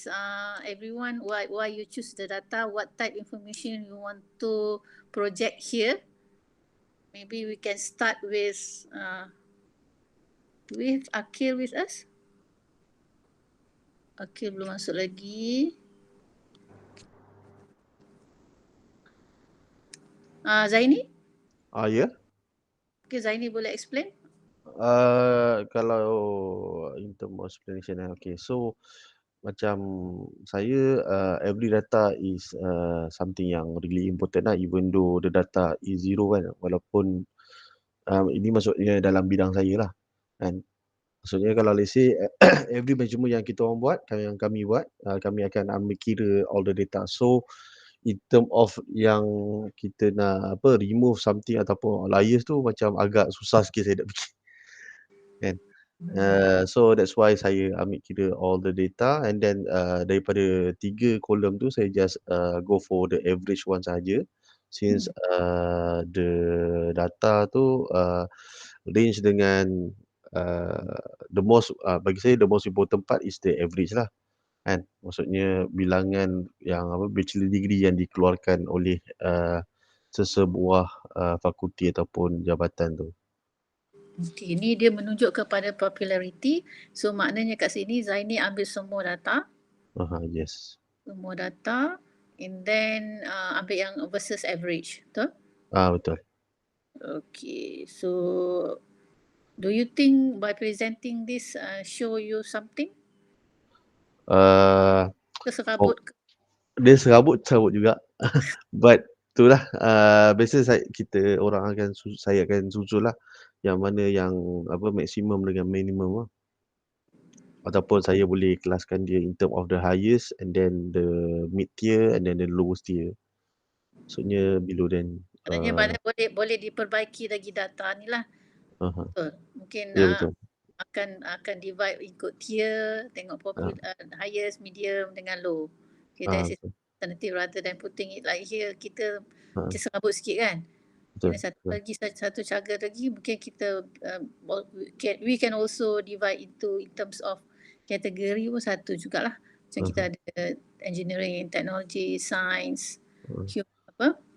ask everyone why you choose the data, what type information you want to project here. Maybe we can start with, do we have Akil with us? Akil belum masuk lagi. Zaini? Ya. Okay, Zaini boleh explain? Kalau in term of explanation, okay. So macam saya, every data is something yang really important lah, even though the data is zero kan, walaupun ini maksudnya dalam bidang saya lah kan. Maksudnya kalau let's say every measurement yang kita orang buat, yang kami buat, kami akan ambil kira all the data. So in term of yang kita nak remove something ataupun outliers tu macam agak susah sikit saya nak fikir kan. So that's why saya ambil kira all the data, and then daripada 3 kolom tu saya just go for the average one saja, since the data tu range dengan bagi saya the most important part is the average lah kan. Maksudnya bilangan yang bachelor degree yang dikeluarkan oleh sesebuah fakulti ataupun jabatan tu. Okay, ni dia menunjuk kepada popularity. So maknanya kat sini Zaini ambil semua data. Yes. Semua data, and then ambil yang versus average, betul? Betul. Okay, so do you think by presenting this show you something? Serabut ke? Dia serabut juga. But itulah, biasa kita orang saya akan susun lah yang mana yang maksimum dengan minimum lah. Ataupun saya boleh kelaskan dia in term of the highest, and then the mid tier, and then the lowest tier. Maksudnya below then. Maknanya boleh diperbaiki lagi data ni lah. Betul. Mungkin betul. akan divide ikut tier, tengok popular, highest, medium dengan low. Okay, that is alternative rather than putting it like here, kita macam serabut sikit kan. Satu cara lagi mungkin kita we can also divide into in terms of kategori pun satu jugalah. Macam kita ada engineering, technology, science,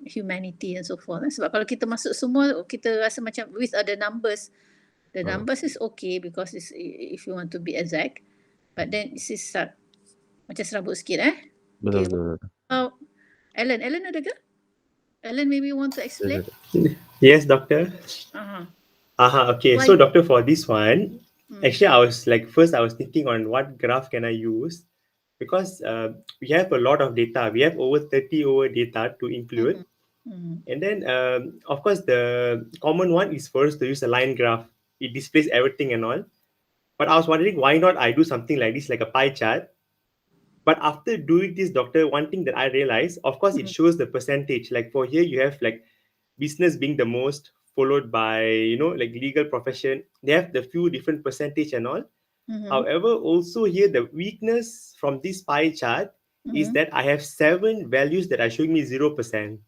humanity and so forth. Sebab kalau kita masuk semua, kita rasa macam with the numbers is okay because if you want to be exact, but then this is macam serabut sikit Betul. Alan ada ke? Alan, maybe you want to explain? Yes, doctor. Okay. So doctor, for this one, actually I was thinking on what graph can I use, because we have a lot of data. We have over 30 data to include. And then of course the common one is first to use a line graph. It displays everything and all. But I was wondering why not I do something like this, like a pie chart. But after doing this, doctor, one thing that I realized, of course, it shows the percentage. Like for here, you have like business being the most, followed by, like legal profession. They have the few different percentage and all. However, also here, the weakness from this pie chart is that I have 7 values that are showing me 0%.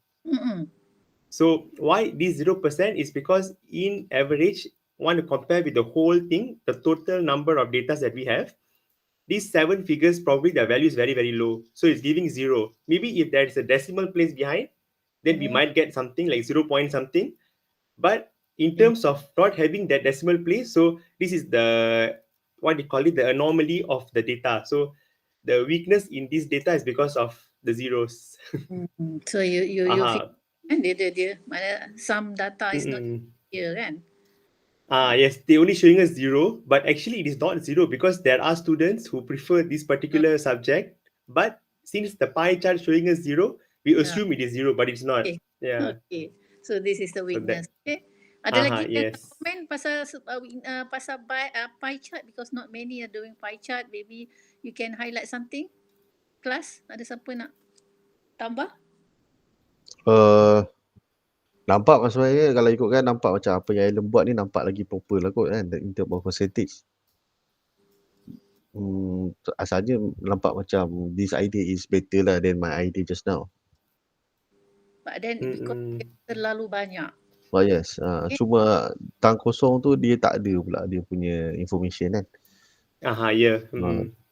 So why this 0% is because in average, want to compare with the whole thing, the total number of data that we have, these 7 figures, probably the value is very, very low. So it's giving 0. Maybe if there is a decimal place behind, then we might get something like 0 point something. But in terms of not having that decimal place, so this is the, what we call it, the anomaly of the data. So the weakness in this data is because of the zeros. So you dia some data is not here kan? Yes, they only showing us 0, but actually it is not 0 because there are students who prefer this particular subject. But since the pie chart showing us 0, we assume it is 0, but it's not. Okay. So this is the weakness. Okay. Ada lagi yang komen pasal pie chart, because not many are doing pie chart. Maybe you can highlight something. Kelas, ada siapa nak tambah? Nampak maksudnya kalau ikutkan nampak macam apa yang Alan buat ni nampak lagi proper lah kot kan, in terms of percentage. Asalnya nampak macam this idea is better lah than my idea just now. But then because terlalu banyak. Yes, cuma tang kosong tu dia tak ada pula dia punya information kan. Yeah.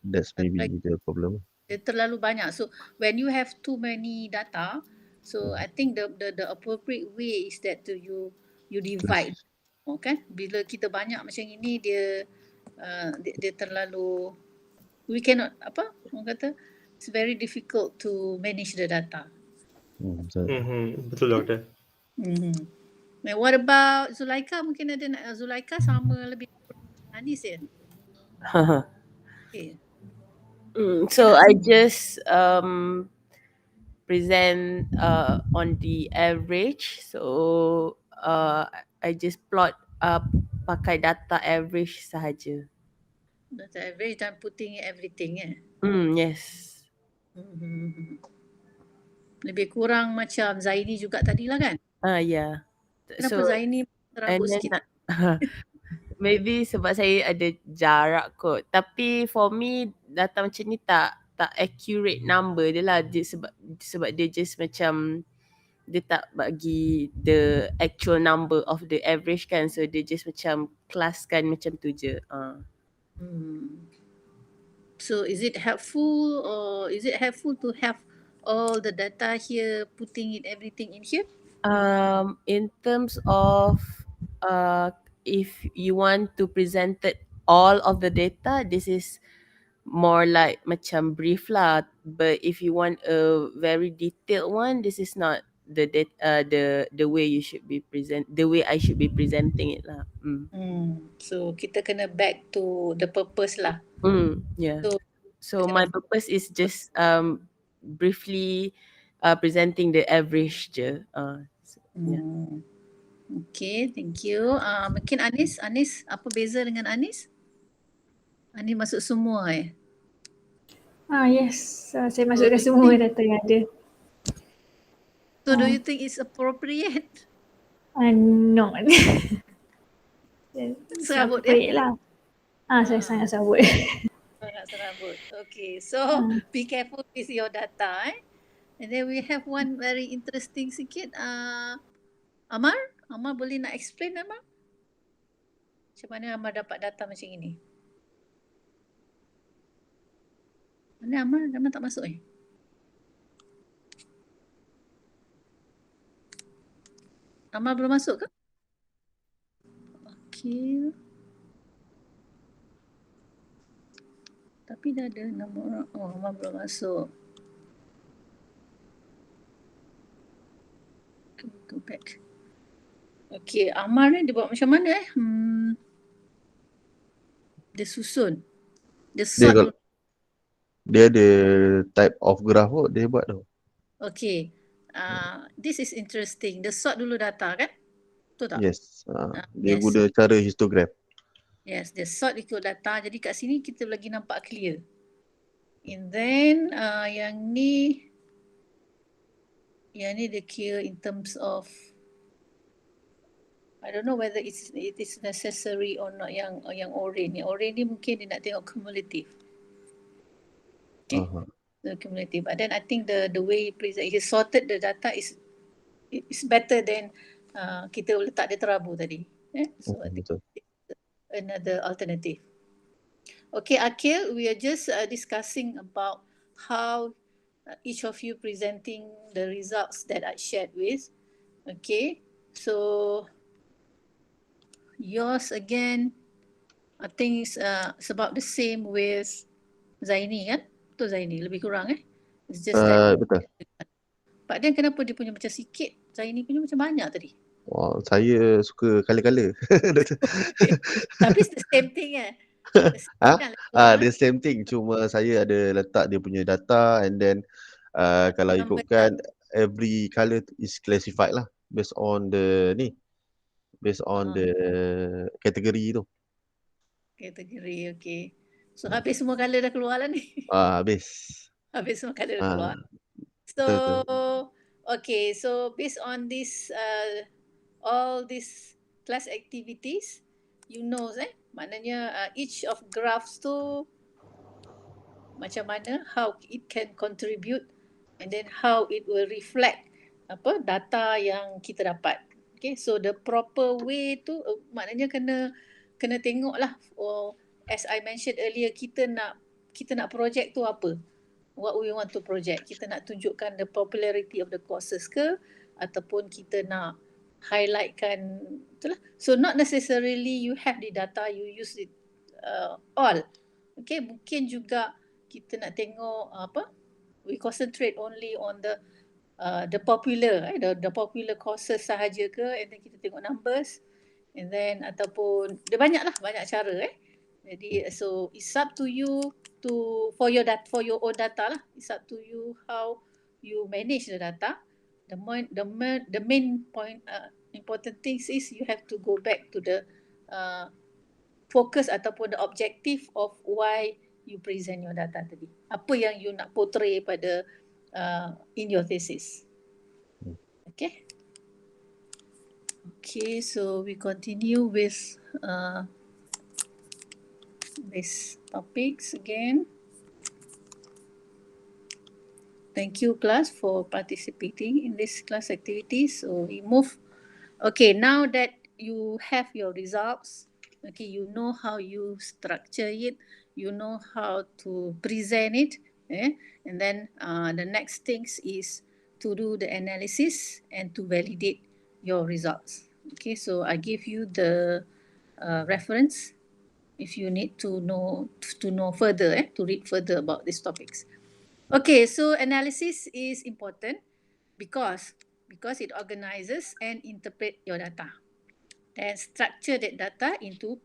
That's maybe the problem. terlalu banyak. So when you have too many data, so I think the appropriate way is that you divide. Kan? Bila kita banyak macam ini, dia terlalu, we cannot, orang kata, it's very difficult to manage the data. Betul, Doktor. Now, what about Zulaika? Mungkin ada Zulaika sama lebih Anis ya? Okay. So I just present on the average. So I just plot pakai data average sahaja. Data average dan putting everything Yes. Lebih kurang macam Zaini juga tadi lah kan? Yeah. Kenapa So, Zaini terabut sikit? Maybe sebab saya ada jarak kot. Tapi for me data macam ni tak accurate number dia lah. Sebab dia just macam dia tak bagi the actual number of the average kan. So dia just macam kelaskan macam tu je. So is it helpful to have all the data here, putting it everything in here? In terms of if you want to present all of the data, this is more like macam brief lah. But if you want a very detailed one, this is not the way you should be the way I should be presenting it lah. So kita kena back to the purpose lah. Yeah. So my purpose is just briefly presenting the average je. Yeah. Okay, thank you. Mungkin Anis, apa beza dengan Anis? Anis masuk semua Yes, saya masukkan semua data yang ada. So do you think it's appropriate? No. Serabut lah. Saya sangat serabut. Sangat serabut. Okay, so be careful with your data And then we have one very interesting sikit. Amar boleh nak explain Amar? Macam mana Amar dapat data macam ini? Mana Amar? Amar tak masuk Amar belum masuk ke? Okay. Tapi dah ada nama orang. Amar belum masuk. Go back. Okay, Amar ni dia buat macam mana Dia susun. Dia ada type of graph dia buat tu. Okay. This is interesting. Dia sort dulu data kan? Betul tak? Yes. Dia guna cara histogram. Yes, dia sort ikut data. Jadi kat sini kita lagi nampak clear. And then yang ni dia clear in terms of I don't know whether it is necessary or not yang orange. Yang orange ni mungkin dia nak tengok cumulative. Okay. The cumulative. But then I think the way he sorted the data is better than kita letak dia terabu tadi. So I think another alternative. Okay, Akil, we are just discussing about how each of you presenting the results that I shared with. Okay, so yours again, I think it's about the same with Zaini kan? Betul Zaini, lebih kurang It's just that. Betul. Pak Dian kenapa dia punya macam sikit, Zaini punya macam banyak tadi? Saya suka color-color. Tapi it's the same thing The same thing. Cuma saya ada letak dia punya data and then kalau ikutkan every color is classified lah based on the kategori tu. Kategori, okay. So habis semua color dah keluar lah ni. Habis. Habis semua color dah keluar. So okay, so based on this all these class activities, you know maknanya each of graphs tu macam mana, how it can contribute and then how it will reflect data yang kita dapat. Okay, so the proper way tu maknanya kena tengok lah. As I mentioned earlier, kita nak project tu apa. what we want to project. Kita nak tunjukkan the popularity of the courses ke, ataupun kita nak highlightkan, itulah. So not necessarily you have the data, you use it all. Okay, mungkin juga kita nak tengok we concentrate only on the popular, the popular courses sahaja ke, and then kita tengok numbers, and then ataupun dia banyak cara. Jadi so it's up to you for your own data lah. It's up to you how you manage the data. The main point, important things is you have to go back to the focus ataupun the objective of why you present your data tadi. Apa yang you nak portray pada in your thesis. Okay. Okay, so we continue with these topics again. Thank you, class, for participating in this class activity. So we move. Okay, now that you have your results, okay, you know how you structure it, you know how to present it, and then the next things is to do the analysis and to validate your results. Okay, so I give you the reference if you need to know further, to read further about these topics. Okay, so analysis is important because it organizes and interpret your data and structure that data into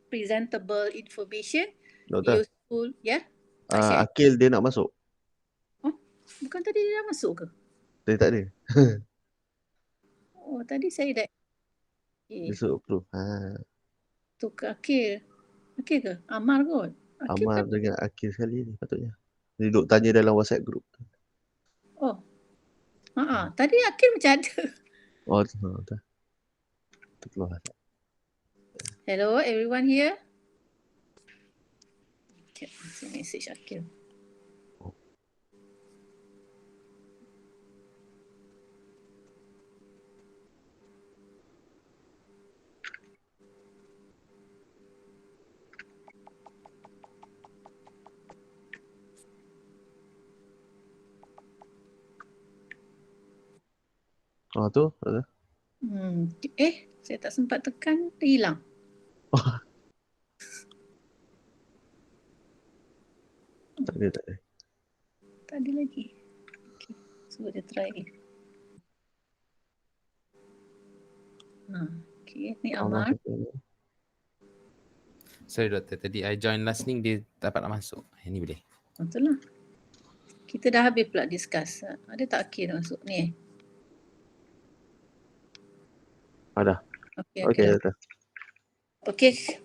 presentable information. Doktor, useful. Akil dia nak masuk? Oh, bukan tadi dia dah masuk ke? Dia tak ada. Oh, tadi saya dah. Dia suruh approve. Tu ke Akil? Akil ke? Amar kot. Amar dengan Akil sekali ni patutnya. Dia duduk tanya dalam WhatsApp group. Oh. Tadi Akil macam ada. Oh, betul. Terkeluar. Hello, everyone here? Okay, message Akil. Oh, tu. Saya tak sempat tekan, dia hilang. Tak ada. Tak ada lagi. Okay, so dia try ni. Okay, ni Amar. Sorry doktor, tadi I join last ni dia dapat nak masuk. Ini boleh. Betul lah. Kita dah habis pula discuss. Ada tak Akil nak masuk ni? Ada. Okay.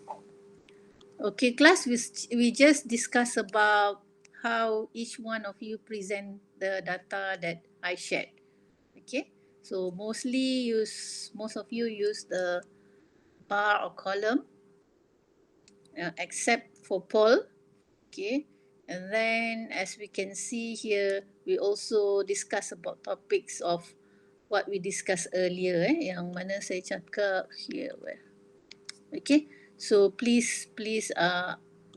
Okay, class, we just discuss about how each one of you present the data that I shared. Okay, so most of you use the bar or column, except for Paul. Okay, and then as we can see here, we also discuss about topics of what we discussed earlier, yang mana saya cakap here. Okay, so please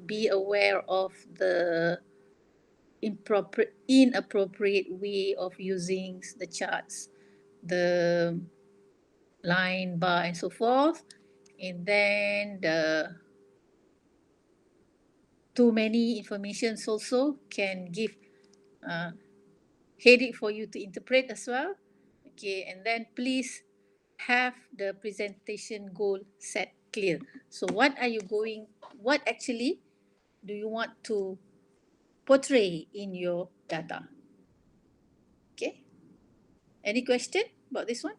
be aware of the inappropriate way of using the charts, the line, bar, and so forth. And then the too many informations also can give headache for you to interpret as well. Okay, and then please have the presentation goal set clear. So what actually do you want to portray in your data? Okay, any question about this one?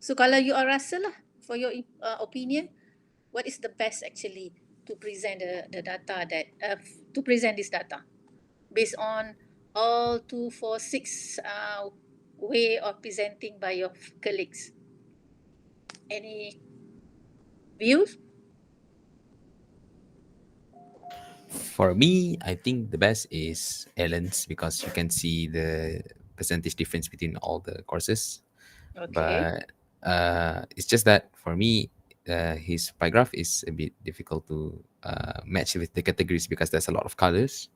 So kalau you are rasa lah, for your opinion, what is the best actually to present the data that to present this data based on all 2, 4, 6 way of presenting by your colleagues? Any views? For me, I think the best is Ellen's because you can see the percentage difference between all the courses. Okay. But it's just that for me, his pie graph is a bit difficult to match with the categories because there's a lot of colors.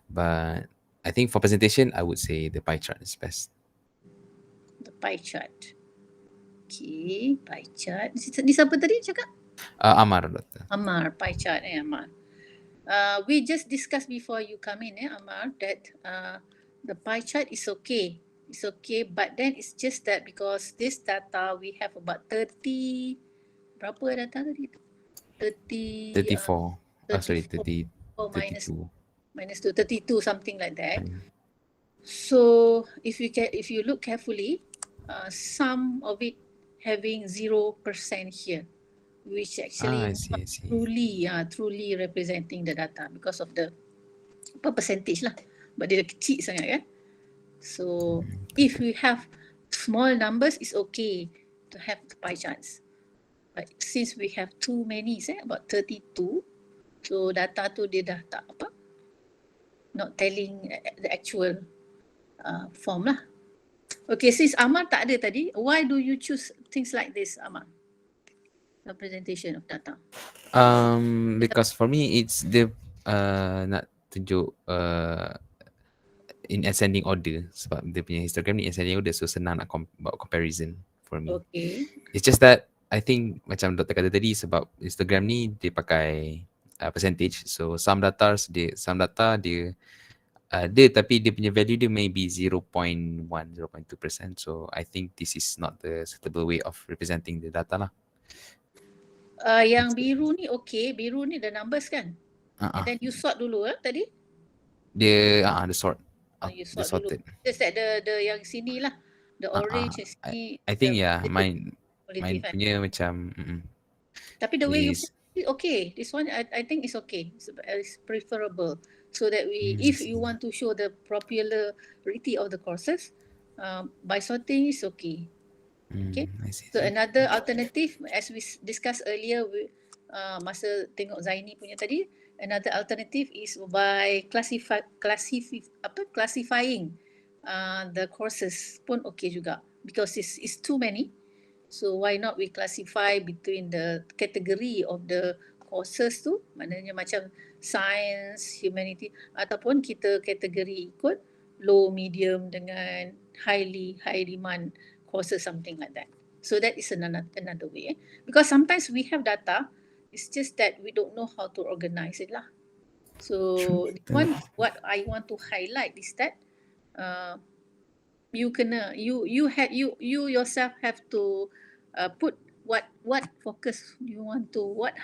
But I think for presentation, I would say the pie chart is best. The pie chart. Okay, pie chart. Ni siapa tadi cakap? Amar, Doctor. Amar, pie chart Amar. We just discussed before you come in, Amar, that the pie chart is okay. It's okay, but then it's just that because this data we have about 30, berapa data tadi? 34. 34 32. minus 2, 32, something like that. So if you look carefully, some of it having 0% here, which actually I see. truly representing the data because of the percentage lah, but dia kecil sangat kan. So if we have small numbers, it's okay to have the pie charts. But since we have too many, about 32, so data tu dia dah tak apa, not telling the actual form lah. Okay, since Amar tak ada tadi, why do you choose things like this, Amar? Representation of data. Because for me it's the nak tunjuk in ascending order sebab dia punya histogram ni ascending order, so senang nak buat comparison for me. Okay. It's just that I think macam doktor kata tadi, sebab Instagram ni dia pakai percentage, so some data dia ada tapi dia punya value dia maybe 0.1, 0.2%. So I think this is not the suitable way of representing the data lah. Yang biru ni okay, biru ni the numbers kan? And then you sort dulu tadi? Dia the sort. You sort dulu. Just that the yang sini lah, the orange sini. I think mine punya macam tapi the way you put it, okay, this one I think is okay. It's preferable, so that if you want to show the popularity of the courses, by sorting is okay. Okay. So another alternative, as we discussed earlier, masa tengok Zaini punya tadi, another alternative is by classifying the courses pun okay juga, because it's too many. So why not we classify between the category of the courses tu, maknanya macam science, humanity, ataupun kita kategori ikut low, medium dengan high demand courses, something like that. So that is another way. Because sometimes we have data, it's just that we don't know how to organize it lah. So what I want to highlight is that you yourself have to put what focus you want to, what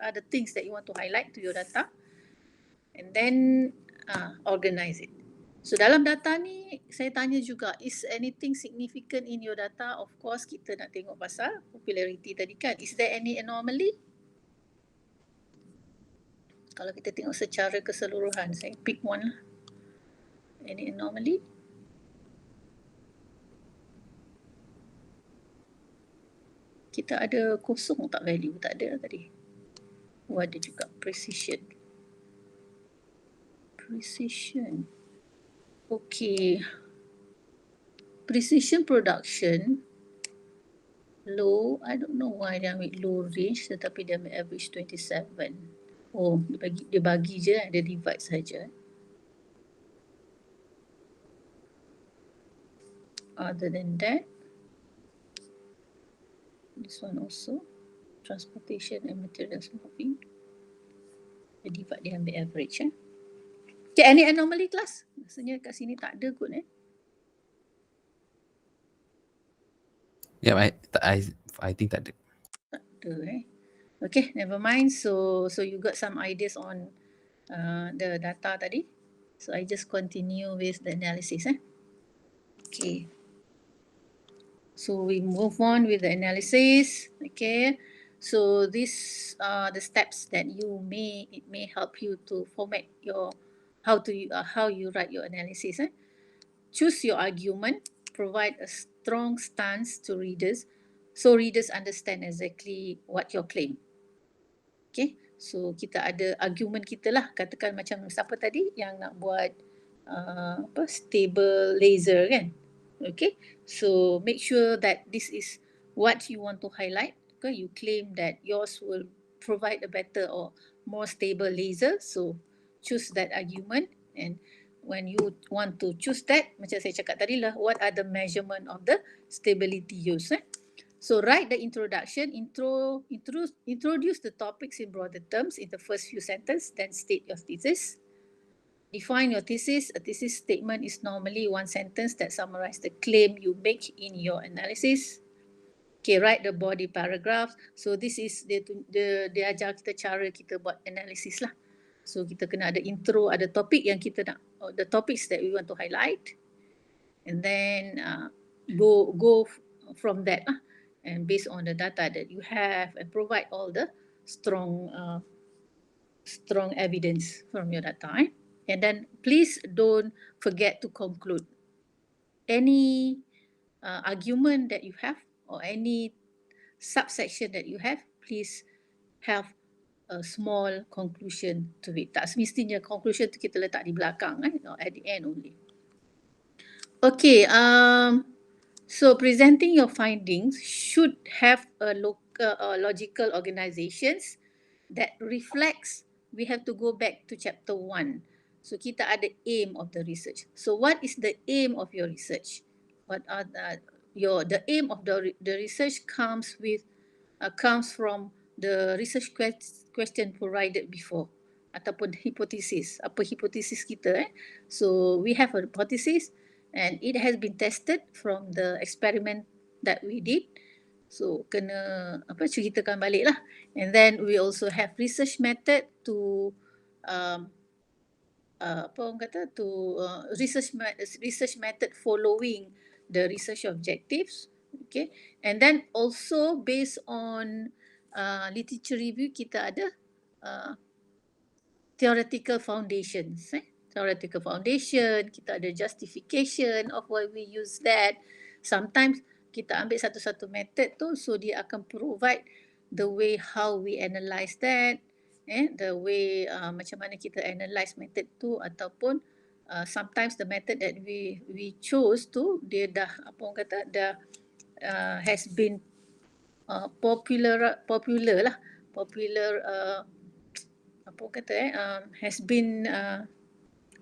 are the things that you want to highlight to your data, and then organize it. So dalam data ni saya tanya juga, is anything significant in your data? Of course kita nak tengok pasal popularity tadi kan. Is there any anomaly? Kalau kita tengok secara keseluruhan, saya pick one lah. Any anomaly? Kita ada kosong tak value? Tak ada tadi. Oh, ada juga precision. Okay. Precision production low. I don't know why dia ambil low range tetapi dia ambil average 27. Oh, dia bagi je, dia divide saja. Other than that, this one also transportation and materials moving. Dia divide, dia ambil average. Okay, any anomaly class? Maksudnya kat sini tak ada kot Yeah, I think tak ada. Tak ada Okay, never mind. So you got some ideas on the data tadi. So I just continue with the analysis. Okay. So we move on with the analysis. Okay. So these are the steps that it may help you to format your how you write your analysis. Choose your argument. Provide a strong stance to readers, so readers understand exactly what your claim. Okay, so kita ada argument kita lah. Katakan macam siapa tadi yang nak buat stable laser kan. Okay, so make sure that this is what you want to highlight. Okay, you claim that yours will provide a better or more stable laser, so choose that argument and when you want to choose that, macam saya cakap tadi lah, what are the measurement of the stability used. So write the introduction, introduce the topics in broader terms in the first few sentences, then state your thesis. Define your thesis. A thesis statement is normally one sentence that summarizes the claim you make in your analysis. Okay, write the body paragraph. So this is dia ajar kita cara kita buat analysis lah. So kita kena ada intro, ada topik yang kita nak, the topics that we want to highlight, and then go from that lah, and based on the data that you have, and provide all the strong evidence from your data. And then please don't forget to conclude any argument that you have or any subsection that you have. Please have a small conclusion to it. Tak semestinya conclusion tu kita letak di belakang, or at the end only. Okay, so presenting your findings should have a logical organizations that reflects. We have to go back to chapter 1. So kita ada aim of the research. So what is the aim of your research? What are the aim of the research comes from the research question provided before, ataupun hypothesis. Apa hypothesis kita? So we have a hypothesis and it has been tested from the experiment that we did. So kena ceritakan balik lah. And then we also have research method to research method following the research objectives. Okay, and then also based on literature review, kita ada theoretical foundations. Theoretical foundation, kita ada justification of why we use that. Sometimes kita ambil satu-satu method tu, so dia akan provide the way how we analyse that, the way macam mana kita analyse method tu, ataupun sometimes the method that we chose tu, dia dah has been popular has been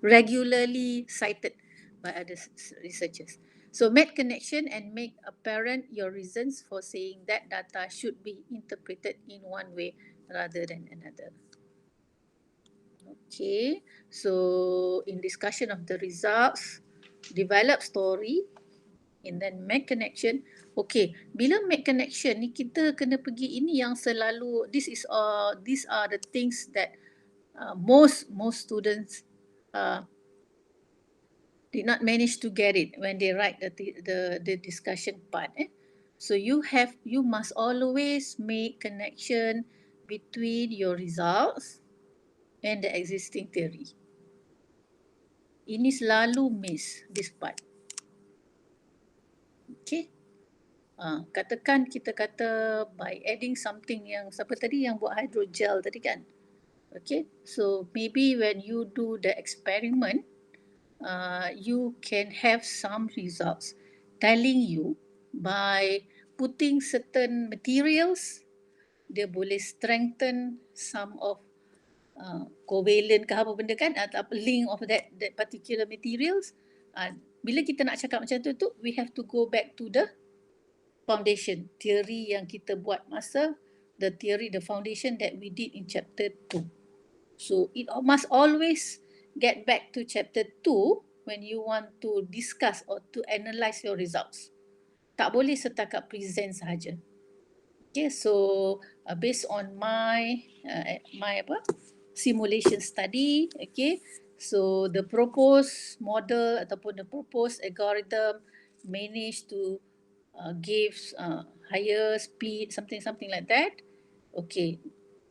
regularly cited by other researchers. So make connection and make apparent your reasons for saying that data should be interpreted in one way rather than another. Okay, so in discussion of the results, develop story and then make connection. Okay, bila make connection ni kita kena pergi, ini yang selalu, these are the things that most students did not manage to get it when they write the discussion part. So you must always make connection between your results and the existing theory. Ini selalu miss this part. Okay. Katakan kita kata by adding something yang siapa tadi yang buat hydrogel tadi kan. Okay. So maybe when you do the experiment, you can have some results telling you by putting certain materials, dia boleh strengthen some of covalent ke apa benda kan, atau link of that particular materials. Bila kita nak cakap macam tu, we have to go back to the foundation theory yang kita buat masa the foundation that we did in chapter 2. So it must always get back to chapter 2 when you want to discuss or to analyse your results. Tak boleh setakat present sahaja. Okay, so based on my simulation study, okay, so the proposed model ataupun the proposed algorithm managed to give higher speed, something like that. Okay,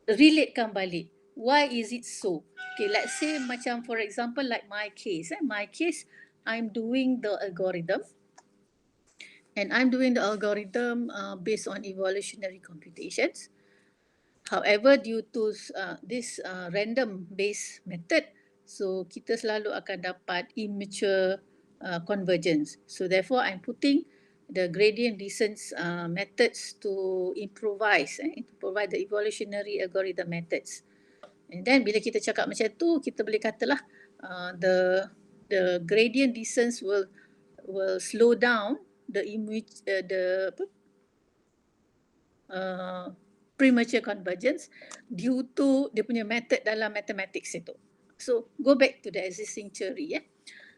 relatekan balik. Why is it so? Okay, let's say macam for example like my case. I'm doing the algorithm. And I'm doing the algorithm based on evolutionary computations. However, due to this random based method, so kita selalu akan dapat immature convergence. So therefore, I'm putting the gradient descent methods to improvise, to provide the evolutionary algorithm methods. And then bila kita cakap macam tu, kita boleh katalah the the gradient descent will slow down the premature convergence due to dia punya method dalam mathematics itu. So go back to the existing theory.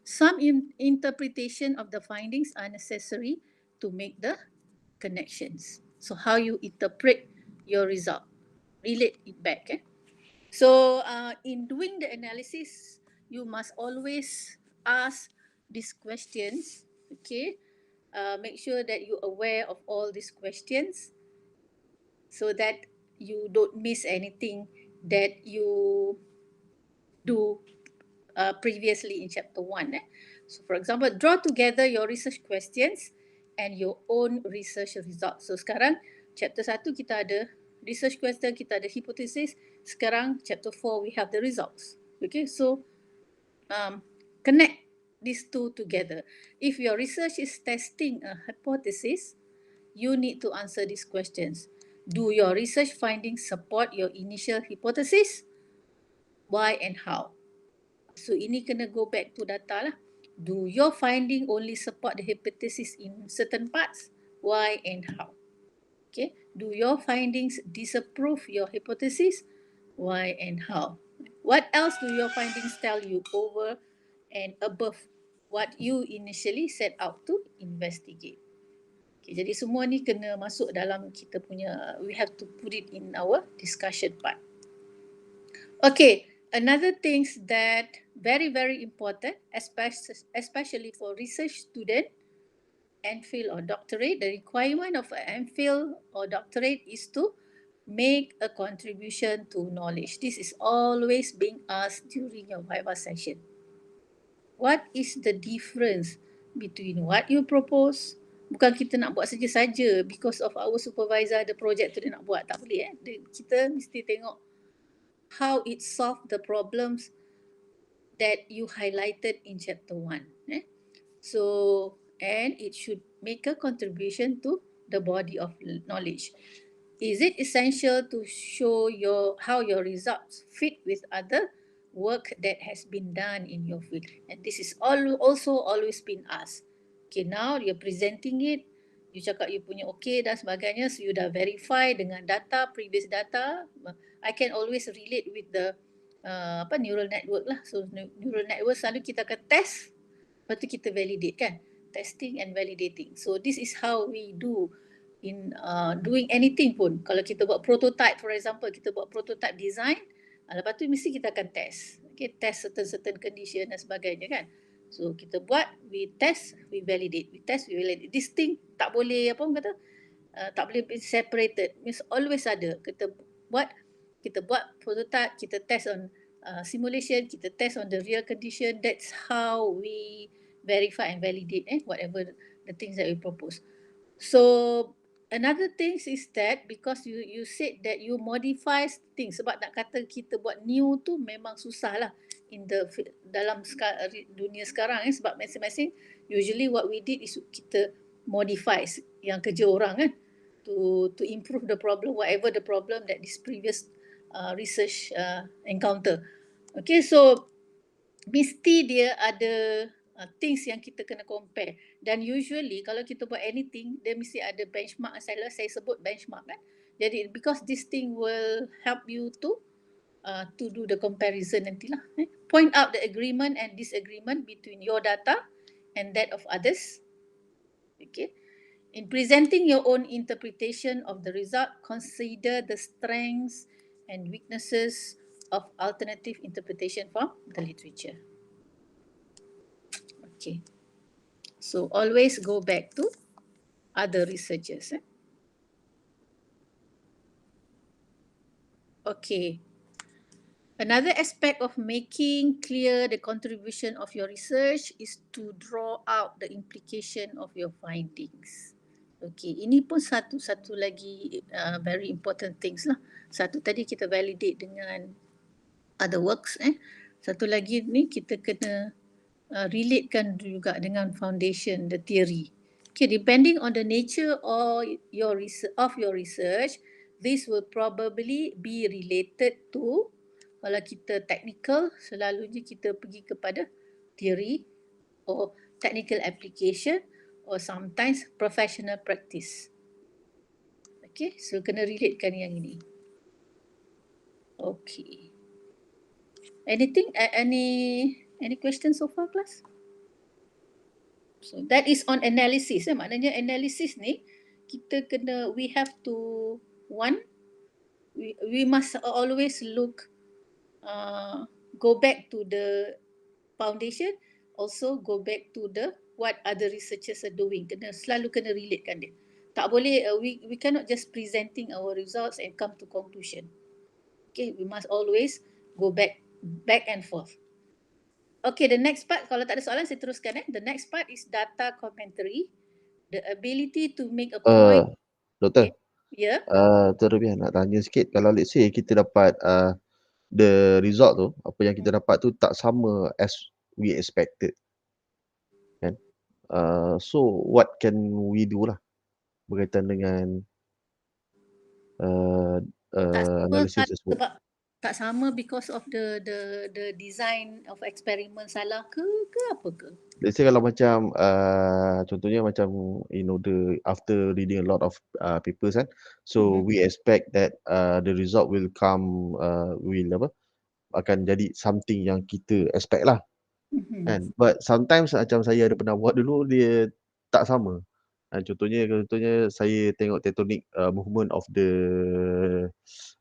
Some interpretation of the findings are necessary to make the connections. So how you interpret your result, relate it back. So in doing the analysis, you must always ask these questions. Okay, make sure that you're aware of all these questions so that you don't miss anything that you do previously in chapter 1. So for example, draw together your research questions and your own research results. So sekarang chapter 1 kita ada research question, kita ada hypothesis. Sekarang chapter 4 we have the results. Okay, so connect these two together. If your research is testing a hypothesis, you need to answer these questions. Do your research findings support your initial hypothesis? Why and how? So ini kena go back to data lah. Do your finding only support the hypothesis in certain parts? Why and how? Okay. Do your findings disapprove your hypothesis? Why and how? What else do your findings tell you over and above what you initially set out to investigate? Okay, jadi semua ni kena masuk dalam kita punya, we have to put it in our discussion part. Okay, another things that very important, especially for research student, MPhil or doctorate, the requirement of an MPhil or doctorate is to make a contribution to knowledge. This is always being asked during your Viva session. What is the difference between what you propose? Bukan kita nak buat saja-saja because of our supervisor ada project tu dia nak buat. Tak boleh. Kita mesti tengok how it solve the problems that you highlighted in chapter 1. So, and it should make a contribution to the body of knowledge. Is it essential to show how your results fit with other work that has been done in your field? And this is also always been asked. Okay, now you're presenting it, you cakap you punya okay dan sebagainya, so you dah verify dengan data, previous data. I can always relate with the neural network lah. So neural network selalu kita akan test, lepas tu kita validate kan, testing and validating. So this is how we do in doing anything pun. Kalau kita buat prototype, for example, kita buat prototype design, lepas tu mesti kita akan test. Okay, test certain condition dan sebagainya kan. So kita buat, we test, we validate. We test, we validate. This thing tak boleh apa orang kata, tak boleh be separated. Means always ada. Kita buat prototype, kita test on simulation, kita test on the real condition. That's how we verify and validate whatever the things that we propose. So another thing is that because you said that you modify things, sebab nak kata kita buat new tu memang susah lah in the dalam dunia sekarang sebab masing-masing usually what we did is kita modify yang kerja orang kan to improve the problem, whatever the problem that this previous research encounter. Okay, so mesti dia ada things yang kita kena compare. Dan usually kalau kita buat anything, dia mesti ada benchmark. Saya sebut benchmark kan. Jadi because this thing will help you to do the comparison nantilah. Point out the agreement and disagreement between your data and that of others. Okay. In presenting your own interpretation of the result, consider the strengths and weaknesses of alternative interpretation from the literature. Okay. So always go back to other researchers. Okay. Another aspect of making clear the contribution of your research is to draw out the implication of your findings. Okay, ini pun satu lagi very important things lah. Satu tadi kita validate dengan other works. Satu lagi ni kita kena relatekan juga dengan foundation, the theory. Okay, depending on the nature of your research, this will probably be related to, kalau kita technical, selalunya kita pergi kepada theory or technical application or sometimes professional practice. Okay, so kena relatekan yang ini. Okay. Anything, any questions so far, class? So that is on analysis. Maknanya analysis ni kita kena, we have to, one, we must always look, go back to the foundation, also go back to the what other researchers are doing. Selalu kena relatekan dia. Tak boleh, we cannot just presenting our results and come to conclusion. Okay, we must always go back and forth. Okay, the next part, kalau tak ada soalan saya teruskan. The next part is data commentary. The ability to make a point. Doktor, Ya. terlebih nak tanya sikit, kalau let's say kita dapat the result tu, apa yang kita dapat tu tak sama as we expected, kan? So what can we do lah berkaitan dengan analysis tersebut? Sebab tak sama because of the design of experiment salah ke apa ke? Let's say kalau macam contohnya macam after reading a lot of papers kan, so we expect that the result will come akan jadi something yang kita expect lah, kan? But sometimes macam saya ada pernah buat dulu, dia tak sama. Contohnya saya tengok tectonic movement of the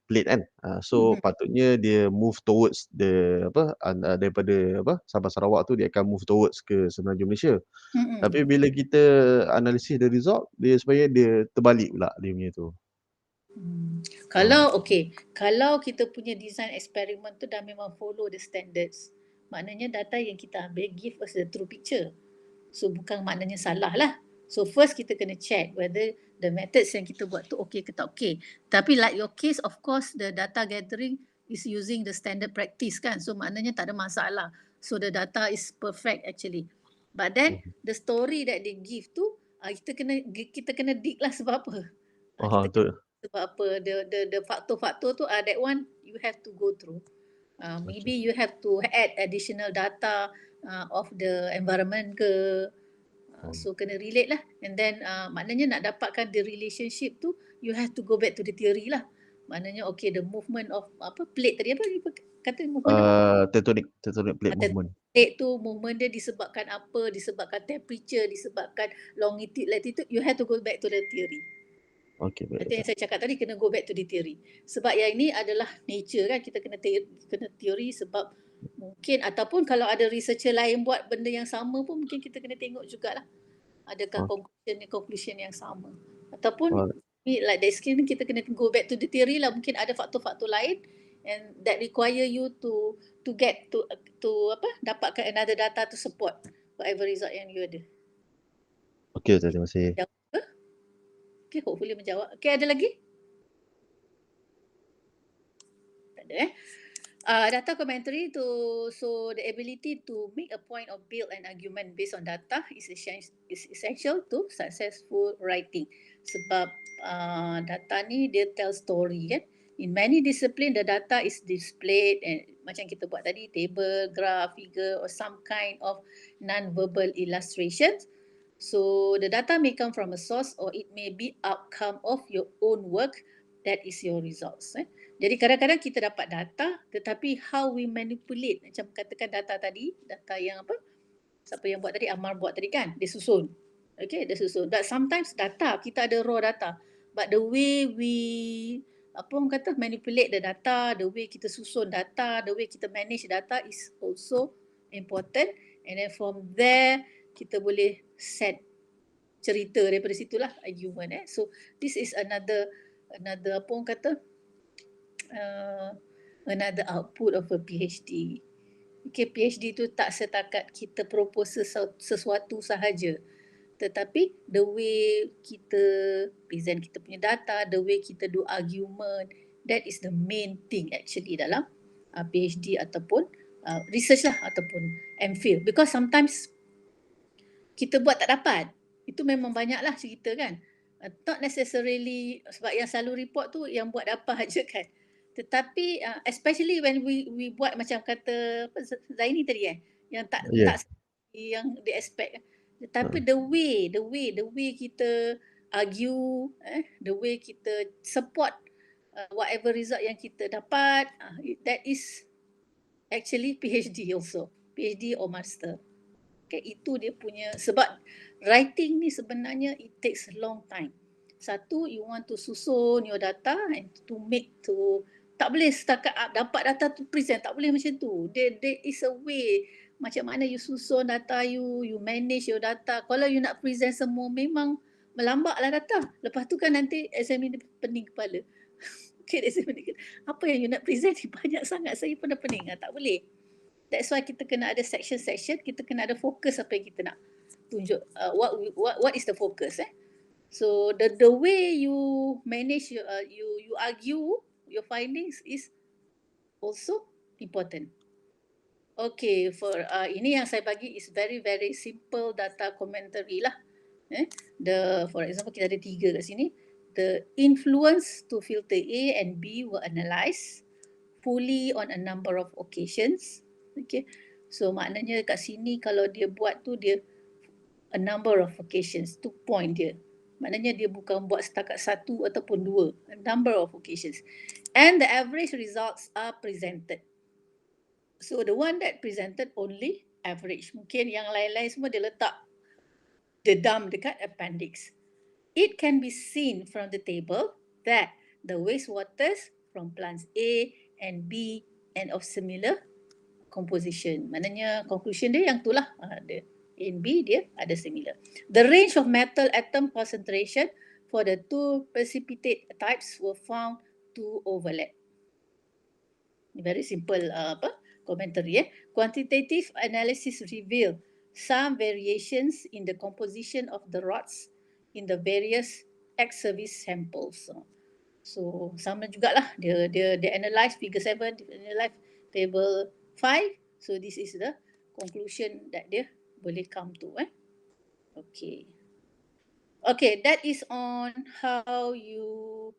plate kan. So patutnya dia move towards the daripada Sabah Sarawak tu dia akan move towards ke Semenanjung Malaysia. Tapi bila kita analisis the result, dia sebenarnya dia terbalik pula dia punya tu. Kalau kita punya design eksperimen tu dah memang follow the standards, maknanya data yang kita ambil give us the true picture. So bukan maknanya salah lah. So first kita kena check whether the methods yang kita buat tu okay ke tak okay. Tapi like your case, of course the data gathering is using the standard practice kan. So maknanya tak ada masalah. So the data is perfect actually. But then the story that they give tu kita kena dig lah sebab apa. Sebab apa the faktor-faktor tu that one you have to go through. Maybe you have to add additional data of the environment ke. So kena relate lah. And then maknanya nak dapatkan the relationship tu, you have to go back to the theory lah. Maknanya okay, the movement of plate tadi apa kata movement tectonic plate movement. Plate tu movement dia disebabkan apa, disebabkan temperature, disebabkan longitude, latitude, you have to go back to the theory. Okay, baik. Itu yang saya cakap tadi, kena go back to the theory. Sebab yang ini adalah nature kan, kita kena teori sebab mungkin ataupun kalau ada researcher lain buat benda yang sama pun mungkin kita kena tengok jugalah. Adakah conclusion yang sama. Ataupun like that skin kita kena go back to the theory lah, mungkin ada faktor-faktor lain and that require you to get to dapatkan another data to support whatever result yang you ada. Okay, terima kasih. Okay, hopefully menjawab. Okay, ada lagi? Tak ada data commentary so the ability to make a point or build an argument based on data is essential to successful writing. Sebab data ni dia tell story kan. In many discipline the data is displayed and macam kita buat tadi, table, graph, figure or some kind of non-verbal illustrations. So the data may come from a source or it may be outcome of your own work, that is your results. Jadi kadang-kadang kita dapat data tetapi how we manipulate, macam katakan data tadi, data yang siapa yang buat tadi, Amar buat tadi kan, dia susun. Okay, dia susun. But sometimes data, kita ada raw data. But the way we manipulate the data, the way kita susun data, the way kita manage data is also important. And then from there, kita boleh set cerita daripada situlah argument. So this is another another output of a PhD. Okay, PhD tu tak setakat kita propose sesuatu sahaja, tetapi the way kita present kita punya data, the way kita do argument, that is the main thing actually dalam PhD ataupun research lah ataupun MPhil. Because sometimes kita buat tak dapat, itu memang banyaklah cerita kan. Not necessarily sebab yang selalu report tu yang buat dapat je kan. Tetapi especially when we buat macam kata Zaini tadi yang tak yang dia expect. Tapi the way kita argue, the way kita support whatever result yang kita dapat, that is actually PhD also. PhD or master. Okay, itu dia punya, sebab writing ni sebenarnya it takes a long time. Satu, you want to susun your data and tak boleh setakat dapat data tu present, tak boleh macam tu. There is a way macam mana you susun data you manage your data. Kalau you nak present semua, memang melambaklah data. Lepas tu kan nanti examiner pening kepala. Okay, examiner, apa yang you nak present ni banyak sangat, saya pun dah pening. Tak boleh. That's why kita kena ada section, kita kena ada fokus apa yang kita nak tunjuk. What is the focus? So the way you manage you argue your findings is also important. Okay, for ini yang saya bagi is very simple data commentary lah. For example, kita ada 3 kat sini. The influence to filter A and B were analysed fully on a number of occasions. Okay, so maknanya kat sini kalau dia buat tu, dia a number of occasions, 2 point dia. Maknanya dia bukan buat setakat 1 ataupun 2, a number of occasions. And the average results are presented. So the one that presented only average. Mungkin yang lain-lain semua dia letak dedam dekat appendix. It can be seen from the table that the wastewaters from plants A and B and of similar composition. Maknanya conclusion dia yang itulah, ada A and B dia ada similar. The range of metal atom concentration for the 2 precipitate types were found to overlap. Very simple commentary. Quantitative analysis reveal some variations in the composition of the rods in the various ex-service samples. So sama jugalah, dia analyse figure 7, dia analyse table 5. So this is the conclusion that dia boleh come to. Okay, that is on how you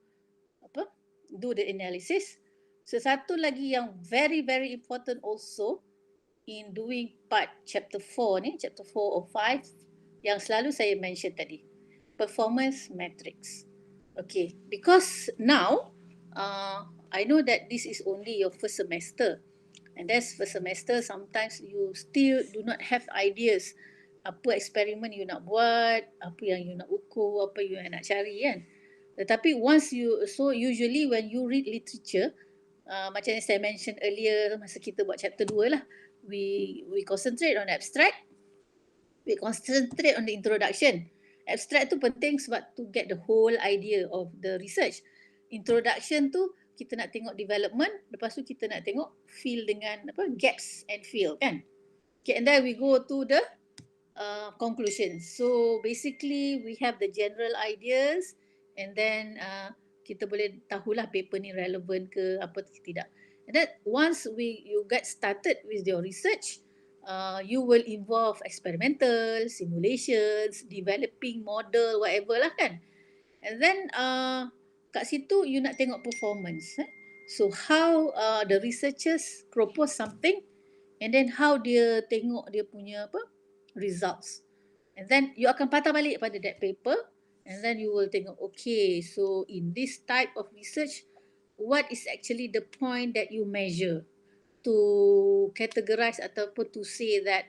do the analysis. So satu lagi yang very important also in doing part chapter 4 ni, chapter 4 or 5 yang selalu saya mention tadi, performance matrix. Okay, because now I know that this is only your first semester, and that's first semester, sometimes you still do not have ideas apa eksperimen you nak buat, apa yang you nak ukur, apa you nak cari kan. Tetapi once you, so usually when you read literature, macam yang saya mention earlier masa kita buat chapter 2 lah, we concentrate on abstract, we concentrate on the introduction. Abstract tu penting sebab to get the whole idea of the research. Introduction tu kita nak tengok development, lepas tu kita nak tengok fill dengan gaps and fill kan. Okay, and then we go to the conclusion. So basically we have the general ideas, and then kita boleh tahulah paper ni relevant ke apa tidak. And then once you get started with your research, you will involve experimental, simulations, developing model, whatever lah kan. And then kat situ you nak tengok performance. So how the researchers propose something, and then how dia tengok dia punya results. And then you akan patah balik pada that paper, and then you will tengok, okay, so in this type of research, what is actually the point that you measure to categorize ataupun to say that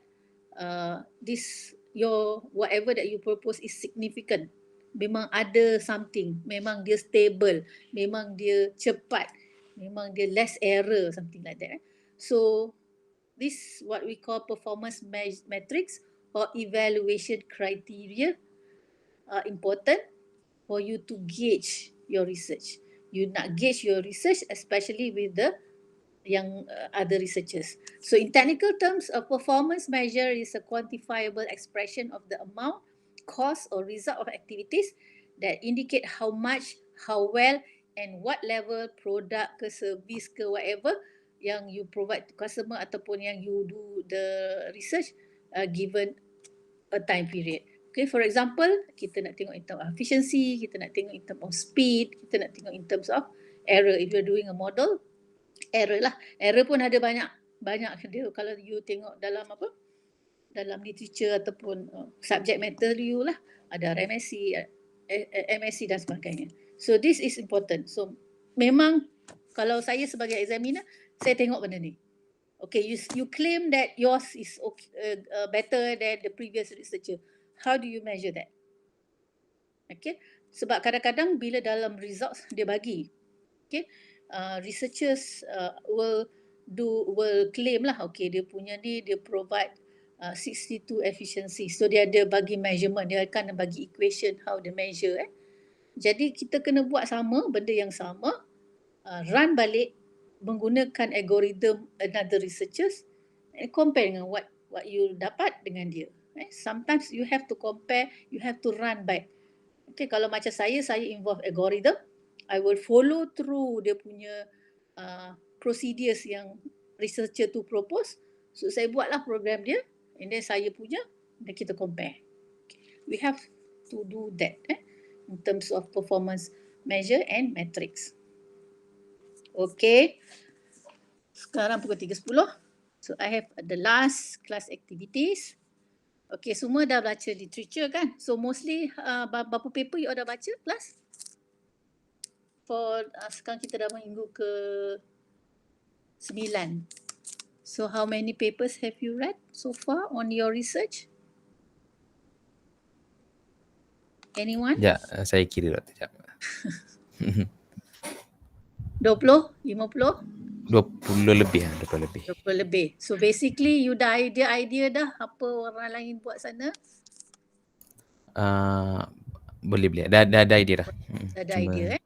this, your whatever that you propose is significant. Memang ada something, memang dia stable, memang dia cepat, memang dia less error, something like that. So this what we call performance matrix or evaluation criteria are important for you to gauge your research. You nak gauge your research, especially with the other researchers. So in technical terms, a performance measure is a quantifiable expression of the amount, cost or result of activities that indicate how much, how well and what level product ke service ke whatever yang you provide to customer ataupun yang you do the research given a time period. Okay, for example, kita nak tengok in terms of efficiency, kita nak tengok in terms of speed, kita nak tengok in terms of error. If you're doing a model, error lah. Error pun ada banyak dia. Kalau you tengok dalam dalam literature ataupun subject matter you lah. Ada MSc, MSc dan sebagainya. So this is important. So memang kalau saya sebagai examiner, saya tengok benda ni. Okay, you claim that yours is okay, better than the previous researcher. How do you measure that? Okay, sebab kadang-kadang bila dalam results dia bagi, okay, researchers will claim lah, okay, dia punya ni dia provide 62 efficiency. So dia ada bagi measurement, dia akan bagi equation how they measure. Jadi kita kena buat sama, benda yang sama, run balik menggunakan algorithm another researchers and compare dengan what you dapat dengan dia. Sometimes you have to compare, you have to run back. Okay, kalau macam saya involve algorithm, I will follow through dia punya procedures yang researcher tu propose. So saya buatlah program dia, and then saya punya, dan kita compare. We have to do that in terms of performance measure and metrics. Okay, sekarang pukul 3.10. So I have the last class activities. Okay, semua dah baca literature kan? So mostly berapa paper you all dah baca class? For sekarang kita dah minggu ke 9. So how many papers have you read so far on your research? Anyone? Ya, saya kira Dr. Sekejap. 20? 50? 20 lebih. 20 lebih. So basically you dah idea dah apa orang lain buat sana? Boleh. Dah ada idea dah. Dah ada idea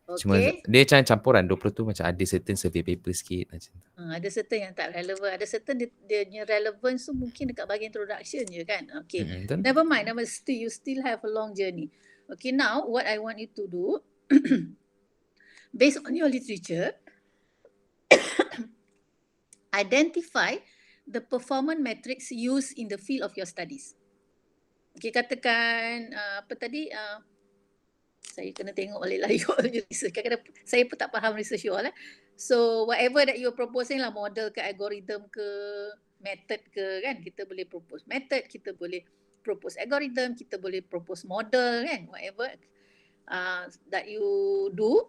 Okay. Cuma dia macam campuran 20 tu macam ada certain survey paper sikit macam tu. Ada certain yang tak relevan, ada certain dia punya relevance tu mungkin dekat bahagian introduction je kan. Okay. Never mind, you still have a long journey. Okay, now what I want you to do based on your literature, identify the performance metrics used in the field of your studies. Okay, katakan apa tadi? Saya kena tengok balik lah your research. Kadang-kadang saya pun tak faham research you all. So whatever that you're proposing lah, model ke, algorithm ke, method ke kan, kita boleh propose method, kita boleh propose algorithm, kita boleh propose model kan, whatever that you do.